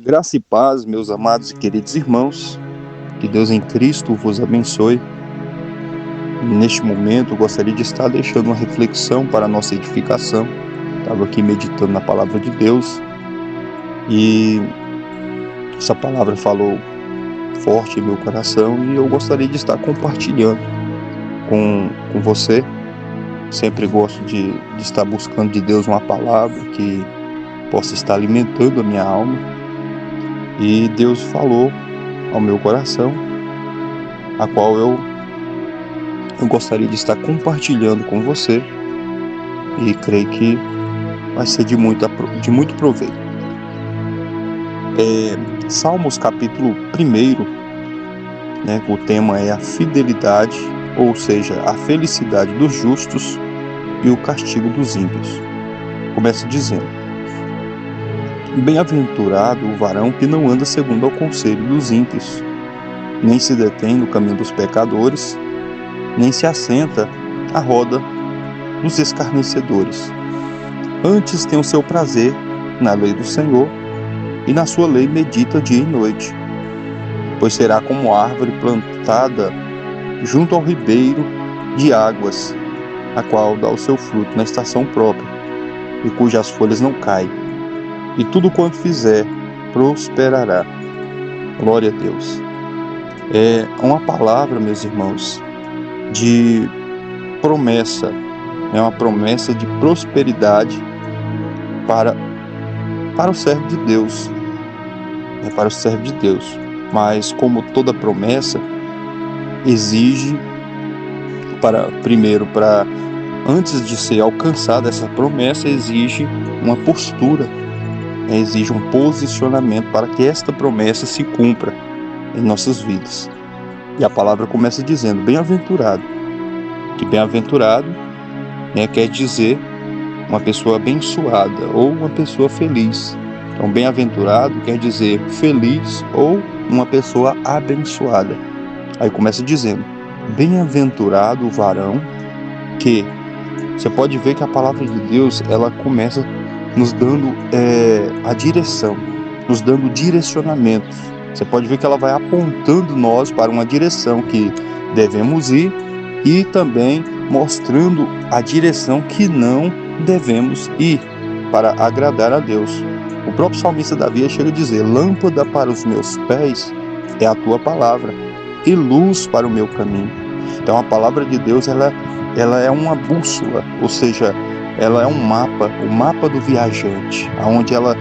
Graça e paz, meus amados e queridos irmãos, que Deus em Cristo vos abençoe. Neste momento, eu gostaria de estar deixando uma reflexão para a nossa edificação. Estava aqui meditando na palavra de Deus e essa palavra falou forte em meu coração e eu gostaria de estar compartilhando com você. Sempre gosto de estar buscando de Deus uma palavra que possa estar alimentando a minha alma. E Deus falou ao meu coração, a qual eu gostaria de estar compartilhando com você, e creio que vai ser de muito proveito. Salmos capítulo 1, o tema é a fidelidade, ou seja, a felicidade dos justos e o castigo dos ímpios. Começa dizendo: bem-aventurado o varão que não anda segundo ao conselho dos ímpios, nem se detém no caminho dos pecadores, nem se assenta à roda dos escarnecedores. Antes tem o seu prazer na lei do Senhor, e na sua lei medita dia e noite. Pois será como árvore plantada junto ao ribeiro de águas, a qual dá o seu fruto na estação própria, e cujas folhas não caem, e tudo quanto fizer prosperará. Glória a Deus. É uma palavra, meus irmãos, de promessa, é uma promessa de prosperidade para o servo de Deus, para o servo de Deus. Mas como toda promessa, exige antes de ser alcançada essa promessa, exige uma postura, exige um posicionamento para que esta promessa se cumpra em nossas vidas. E a palavra começa dizendo bem-aventurado, que bem-aventurado quer dizer uma pessoa abençoada ou uma pessoa feliz. Então bem-aventurado quer dizer feliz ou uma pessoa abençoada. Aí começa dizendo bem-aventurado o varão que... Você pode ver que a palavra de Deus, ela começa nos dando a direção, nos dando direcionamentos. Você pode ver que ela vai apontando nós para uma direção que devemos ir e também mostrando a direção que não devemos ir para agradar a Deus. O próprio salmista Davi chega a dizer: lâmpada para os meus pés é a tua palavra e luz para o meu caminho. Então a palavra de Deus, ela é uma bússola, ou seja, ela é um mapa, o mapa do viajante, onde ela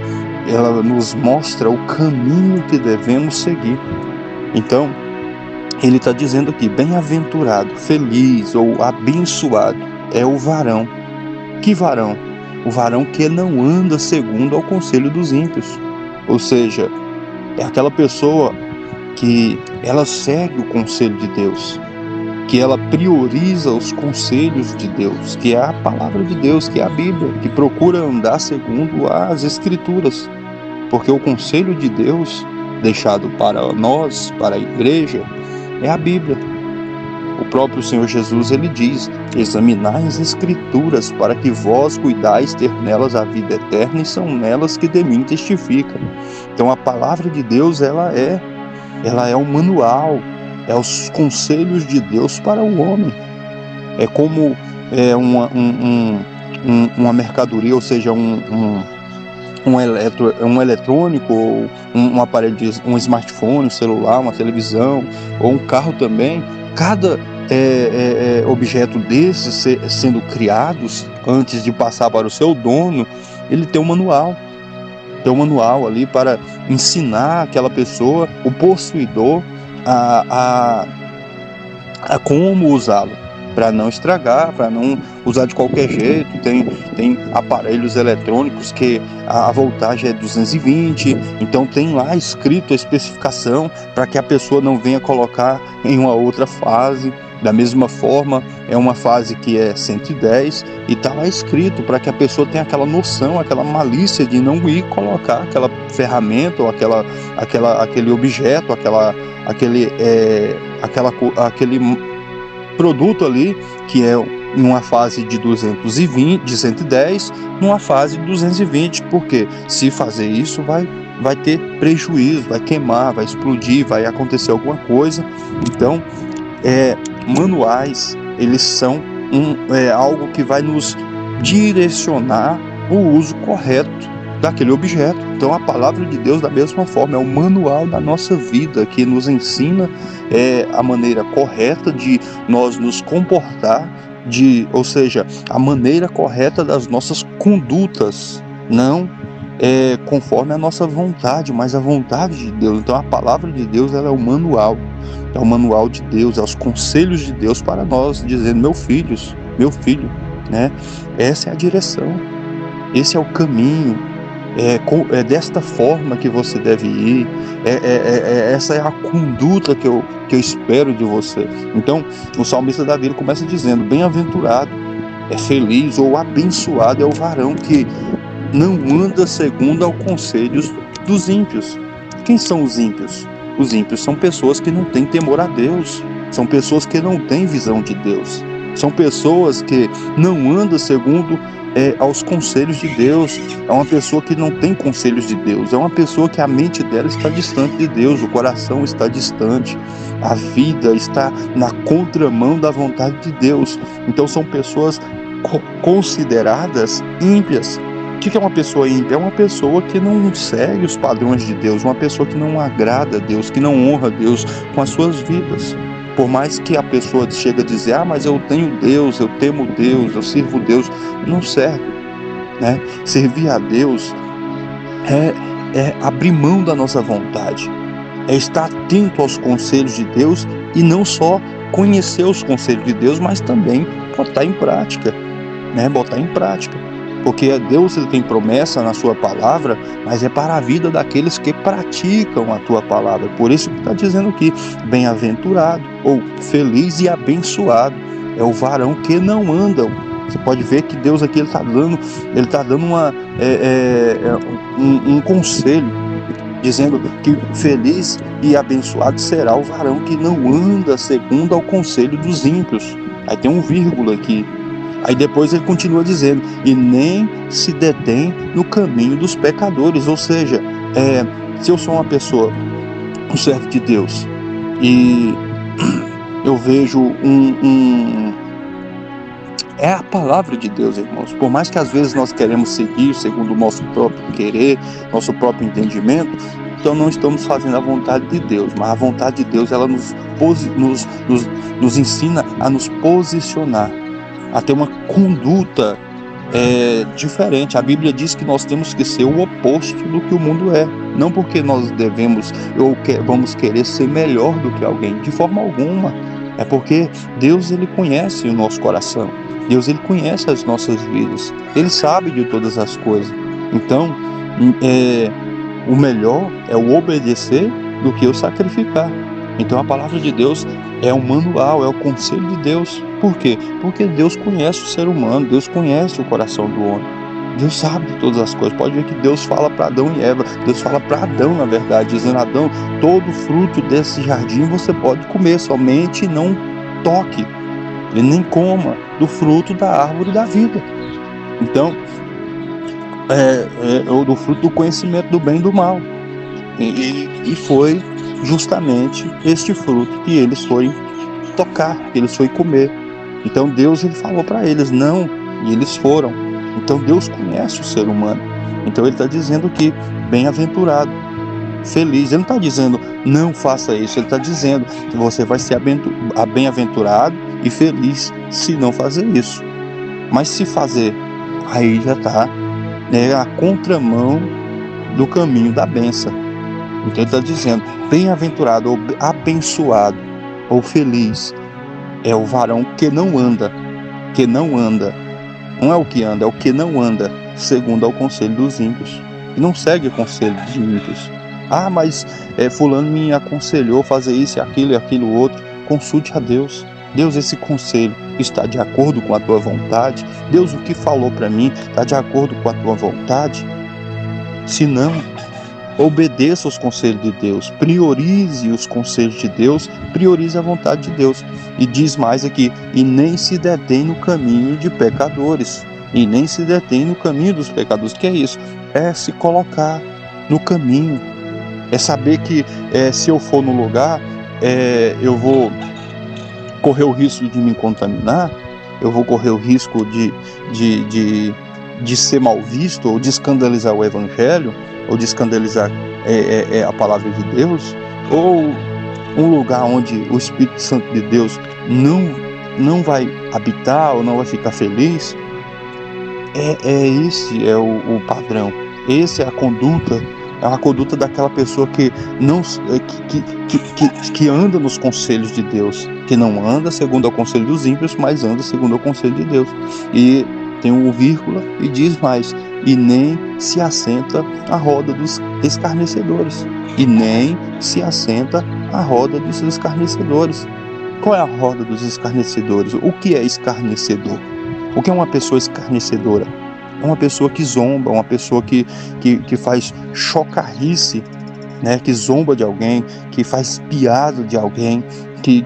nos mostra o caminho que devemos seguir. Então, ele está dizendo aqui, bem-aventurado, feliz ou abençoado é o varão. Que varão? O varão que não anda segundo ao conselho dos ímpios. Ou seja, é aquela pessoa que ela segue o conselho de Deus, que ela prioriza os conselhos de Deus, que é a palavra de Deus, que é a Bíblia, que procura andar segundo as Escrituras, porque o conselho de Deus deixado para nós, para a igreja, é a Bíblia. O próprio Senhor Jesus, ele diz: examinai as Escrituras, para que vós cuidais ter nelas a vida eterna, e são nelas que de mim testificam. Então a palavra de Deus, ela é um manual, é os conselhos de Deus para o homem. É como uma mercadoria, ou seja, um eletrônico, ou um aparelho, um smartphone, um celular, uma televisão, ou um carro também. Cada objeto desses sendo criados, antes de passar para o seu dono, ele tem um manual. Tem um manual ali para ensinar aquela pessoa, o possuidor, a como usá-lo, para não estragar, para não usar de qualquer jeito. Tem aparelhos eletrônicos que a voltagem é 220, então tem lá escrito a especificação para que a pessoa não venha colocar em uma outra fase. Da mesma forma, é uma fase que é 110 e está lá escrito para que a pessoa tenha aquela noção, aquela malícia de não ir colocar aquela ferramenta ou aquele objeto, aquele produto ali que é numa fase de 220, de 110, numa fase de 220, porque se fazer isso vai vai ter prejuízo, vai queimar, vai explodir, vai acontecer alguma coisa. Então, manuais, eles são algo que vai nos direcionar o uso correto daquele objeto. Então a palavra de Deus, da mesma forma, é o manual da nossa vida, que nos ensina a maneira correta de nós nos comportar, ou seja, a maneira correta das nossas condutas, não conforme a nossa vontade, mas a vontade de Deus. Então a palavra de Deus, ela é o manual de Deus, é os conselhos de Deus para nós, dizendo: meu filho, né? Essa é a direção, esse é o caminho, é desta forma que você deve ir, essa é a conduta que eu espero de você. Então o salmista Davi começa dizendo: bem-aventurado, feliz ou abençoado é o varão que não anda segundo aos conselhos dos ímpios. Quem são os ímpios? Os ímpios são pessoas que não têm temor a Deus, são pessoas que não têm visão de Deus, são pessoas que não andam segundo aos conselhos de Deus. É uma pessoa que não tem conselhos de Deus, é uma pessoa que a mente dela está distante de Deus, o coração está distante, a vida está na contramão da vontade de Deus. Então são pessoas consideradas ímpias. O que é uma pessoa ímpia? É uma pessoa que não segue os padrões de Deus, uma pessoa que não agrada a Deus, que não honra a Deus com as suas vidas. Por mais que a pessoa chegue a dizer: mas eu tenho Deus, eu temo Deus, eu sirvo Deus, não serve, né? Servir a Deus é abrir mão da nossa vontade, é estar atento aos conselhos de Deus, e não só conhecer os conselhos de Deus, mas também botar em prática, né? Botar em prática. Porque Deus, ele tem promessa na sua palavra, mas é para a vida daqueles que praticam a tua palavra. Por isso que está dizendo aqui: bem-aventurado, ou feliz e abençoado é o varão que não andam. Você pode ver que Deus aqui ele está dando um conselho, dizendo que feliz e abençoado será o varão que não anda segundo ao conselho dos ímpios. Aí tem um vírgula aqui. Aí depois ele continua dizendo: e nem se detém no caminho dos pecadores. Ou seja, se eu sou uma pessoa, um servo de Deus, e eu vejo é a palavra de Deus, irmãos. Por mais que às vezes nós queremos seguir segundo o nosso próprio querer, nosso próprio entendimento, então não estamos fazendo a vontade de Deus. Mas a vontade de Deus, ela nos ensina a nos posicionar, a ter uma conduta diferente. A Bíblia diz que nós temos que ser o oposto do que o mundo é. Não porque nós devemos ou vamos querer ser melhor do que alguém, de forma alguma. É porque Deus, ele conhece o nosso coração. Deus, ele conhece as nossas vidas. Ele sabe de todas as coisas. Então, o melhor é o obedecer do que o sacrificar. Então a palavra de Deus é o manual, é o conselho de Deus. Por quê? Porque Deus conhece o ser humano, Deus conhece o coração do homem. Deus sabe de todas as coisas. Pode ver que Deus fala para Adão e Eva. Deus fala para Adão, na verdade, dizendo: Adão, todo fruto desse jardim você pode comer, somente não toque e nem coma do fruto da árvore da vida. Então, do fruto do conhecimento do bem e do mal. E foi justamente este fruto que eles foram tocar, que eles foram comer. Então Deus, ele falou para eles não, e eles foram. Então Deus conhece o ser humano. Então ele está dizendo que bem-aventurado, feliz. Ele não está dizendo não faça isso. Ele está dizendo que você vai ser bem-aventurado e feliz se não fazer isso. Mas se fazer, aí já está a contramão do caminho da bênção. Então ele está dizendo: bem-aventurado, ou abençoado, ou feliz é o varão que não anda. Não é o que anda, é o que não anda segundo ao conselho dos ímpios. E não segue o conselho dos ímpios. Mas fulano me aconselhou fazer isso, aquilo e aquilo outro. Consulte a Deus. Deus, esse conselho está de acordo com a tua vontade? Deus, o que falou para mim está de acordo com a tua vontade? Se não, obedeça os conselhos de Deus, priorize os conselhos de Deus, priorize a vontade de Deus. E diz mais aqui: e nem se detém no caminho de pecadores. E nem se detém no caminho dos pecadores. O que é isso? É se colocar, no caminho. É saber que se eu for no lugar, eu vou correr o risco de me contaminar, eu vou correr o risco de ser mal visto, ou de escandalizar o Evangelho, ou de escandalizar a palavra de Deus, ou um lugar onde o Espírito Santo de Deus não vai habitar, ou não vai ficar feliz. Esse é o padrão. Essa é a conduta. É uma conduta daquela pessoa que anda nos conselhos de Deus, que não anda segundo o conselho dos ímpios, mas anda segundo o conselho de Deus. E tem um vírgula e diz mais: e nem se assenta à roda dos escarnecedores. E nem se assenta à roda dos escarnecedores. Qual é a roda dos escarnecedores? O que é escarnecedor? O que é uma pessoa escarnecedora? É uma pessoa que zomba, uma pessoa que faz chocarrice, né? Que zomba de alguém, que faz piada de alguém, que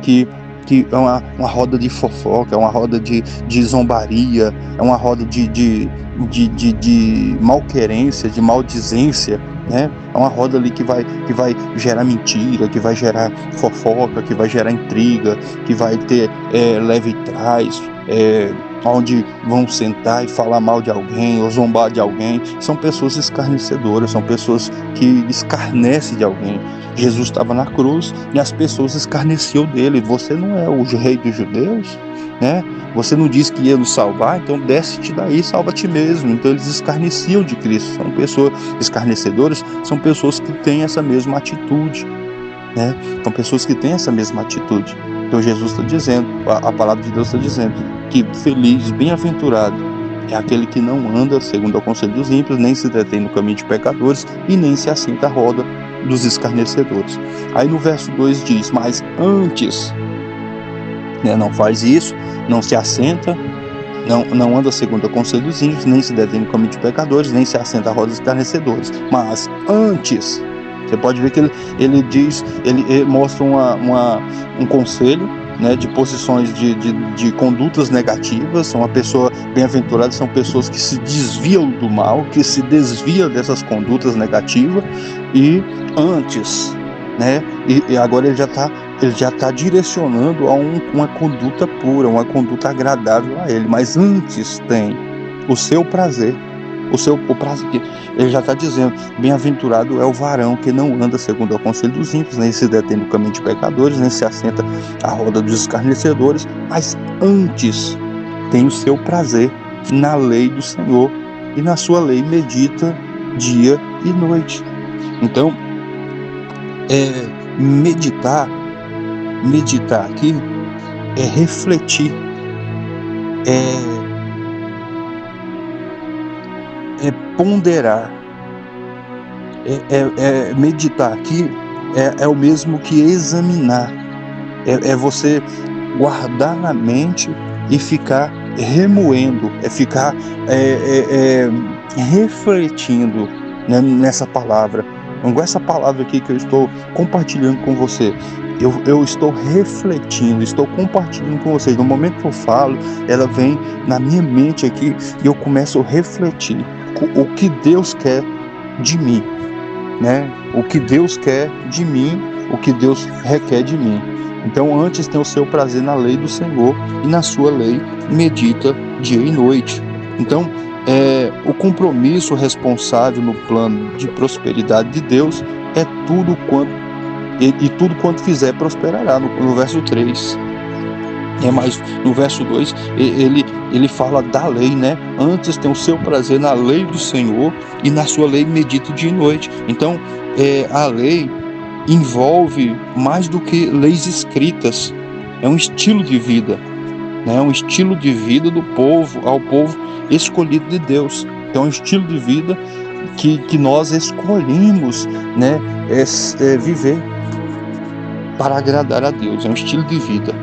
é uma roda de fofoca, é uma roda de zombaria, é uma roda de malquerência, de maldizência, né? É uma roda ali que vai gerar mentira, que vai gerar fofoca, que vai gerar intriga, que vai ter leve trás, onde vão sentar e falar mal de alguém ou zombar de alguém. São pessoas escarnecedoras, são pessoas que escarnecem de alguém. Jesus estava na cruz e as pessoas escarneciam dele. Você não é o rei dos judeus, né? Você não disse que ia nos salvar, então desce-te daí, salva a ti mesmo. Então eles escarneciam de Cristo. São pessoas escarnecedoras, são pessoas que têm essa mesma atitude, né? São pessoas que têm essa mesma atitude. Então Jesus está dizendo, a palavra de Deus está dizendo que feliz, bem-aventurado é aquele que não anda segundo o conselho dos ímpios, nem se detém no caminho de pecadores e nem se assenta à roda dos escarnecedores. Aí no verso 2 diz: mas antes, né, não faz isso, não se assenta, não anda segundo o conselho dos ímpios, nem se detém no caminho de pecadores, nem se assenta à roda dos escarnecedores. Mas antes, você pode ver que ele diz, ele mostra um conselho, né, de posições de condutas negativas. Uma pessoa bem-aventurada são pessoas que se desviam do mal, que se desviam dessas condutas negativas. E antes, né, e agora ele já está direcionando a uma conduta pura, uma conduta agradável a ele. Mas antes tem o seu prazer. O prazer, ele já está dizendo: bem-aventurado é o varão que não anda segundo o conselho dos ímpios, nem se detém no caminho de pecadores, nem se assenta à roda dos escarnecedores, mas antes tem o seu prazer na lei do Senhor, e na sua lei medita dia e noite. Então, meditar aqui é refletir, é ponderar, meditar aqui é o mesmo que examinar, é você guardar na mente e ficar remoendo, ficar refletindo, né, nessa palavra. Então, essa palavra aqui que eu estou compartilhando com você, eu estou refletindo, estou compartilhando com vocês. No momento que eu falo, ela vem na minha mente aqui e eu começo a refletir o que Deus quer de mim, né? O que Deus quer de mim, o que Deus requer de mim. Então, antes tem o seu prazer na lei do Senhor, e na sua lei medita dia e noite. Então, o compromisso responsável no plano de prosperidade de Deus é tudo quanto fizer prosperará, no verso 3. Mas no verso 2 ele fala da lei, né? Antes tem o seu prazer na lei do Senhor, e na sua lei medita dia e noite. Então a lei envolve mais do que leis escritas, é um estilo de vida, né? É um estilo de vida do povo, ao povo escolhido de Deus. É um estilo de vida que nós escolhemos, né, viver para agradar a Deus. É um estilo de vida.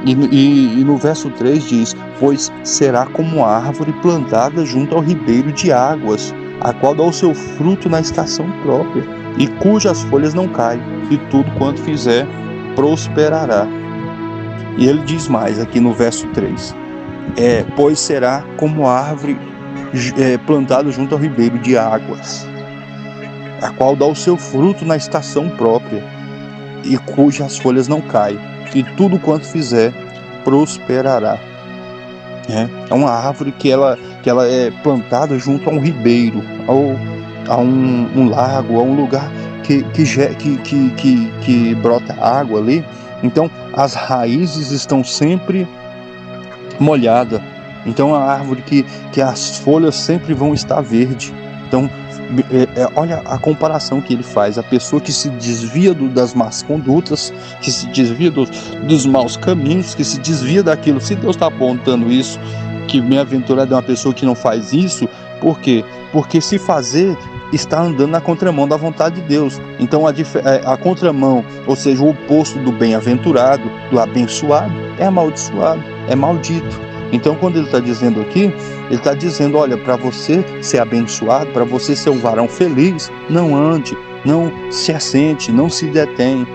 E no verso 3 diz: pois será como árvore plantada junto ao ribeiro de águas, a qual dá o seu fruto na estação própria, e cujas folhas não caem, e tudo quanto fizer prosperará. E ele diz mais aqui no verso 3: pois será como árvore plantada junto ao ribeiro de águas. a qual dá o seu fruto na estação própria, e cujas folhas não caem, e tudo quanto fizer prosperará. É uma árvore que ela é plantada junto a um ribeiro, a um lago, a um lugar que brota água ali. Então as raízes estão sempre molhadas. Então é uma árvore que as folhas sempre vão estar verdes. Então olha a comparação que ele faz. A pessoa que se desvia das más condutas, que se desvia dos maus caminhos, que se desvia daquilo. Se Deus está apontando isso, que bem-aventurado é uma pessoa que não faz isso, por quê? Porque se fazer, está andando na contramão da vontade de Deus. Então a contramão, ou seja, o oposto do bem-aventurado, do abençoado, é amaldiçoado, é maldito. Então quando ele está dizendo aqui, ele está dizendo, olha, para você ser abençoado, para você ser um varão feliz, não ande, não se assente, não se detém.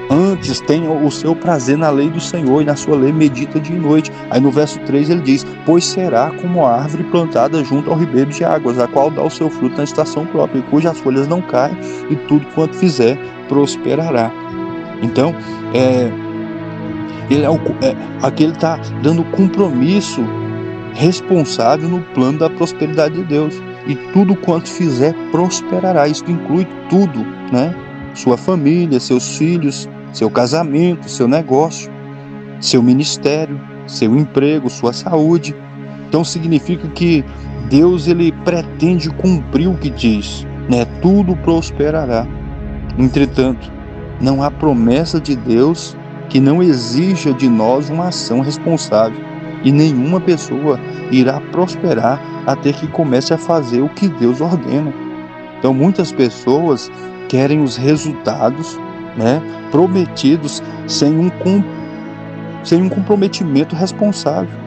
Antes tenha o seu prazer na lei do Senhor, e na sua lei medita dia e noite. Aí no verso 3 ele diz, pois será como a árvore plantada junto ao ribeiro de águas, a qual dá o seu fruto na estação própria, e cujas folhas não caem, e tudo quanto fizer prosperará. Então, aqui ele está dando compromisso responsável no plano da prosperidade de Deus. E tudo quanto fizer prosperará. Isso inclui tudo, né? Sua família, seus filhos, seu casamento, seu negócio, seu ministério, seu emprego, sua saúde. Então significa que Deus, ele pretende cumprir o que diz, né? Tudo prosperará. Entretanto, não há promessa de Deus que não exija de nós uma ação responsável, e nenhuma pessoa irá prosperar até que comece a fazer o que Deus ordena. Então muitas pessoas querem os resultados, né, prometidos sem um comprometimento responsável.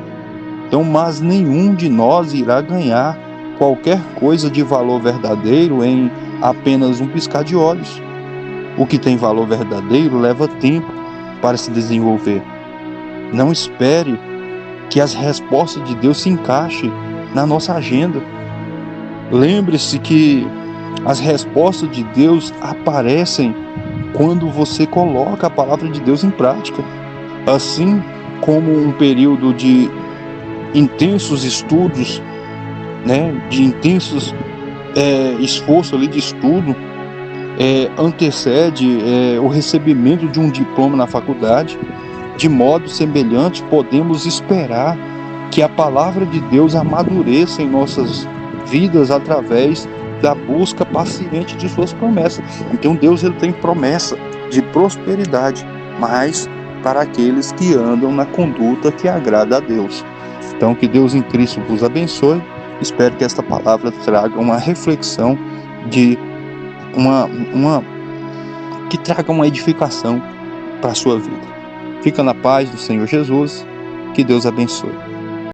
Então, mas nenhum de nós irá ganhar qualquer coisa de valor verdadeiro em apenas um piscar de olhos. O que tem valor verdadeiro leva tempo para se desenvolver. Não espere que as respostas de Deus se encaixem na nossa agenda. Lembre-se que as respostas de Deus aparecem quando você coloca a palavra de Deus em prática. Assim como um período de intensos estudos, né, de intensos esforço ali de estudo, antecede o recebimento de um diploma na faculdade. De modo semelhante, podemos esperar que a palavra de Deus amadureça em nossas vidas através da busca paciente de suas promessas. Então Deus, ele tem promessa de prosperidade, mas para aqueles que andam na conduta que agrada a Deus. Então que Deus em Cristo vos abençoe. Espero que esta palavra traga uma reflexão, que traga uma edificação para a sua vida. Fica na paz do Senhor Jesus. Que Deus abençoe.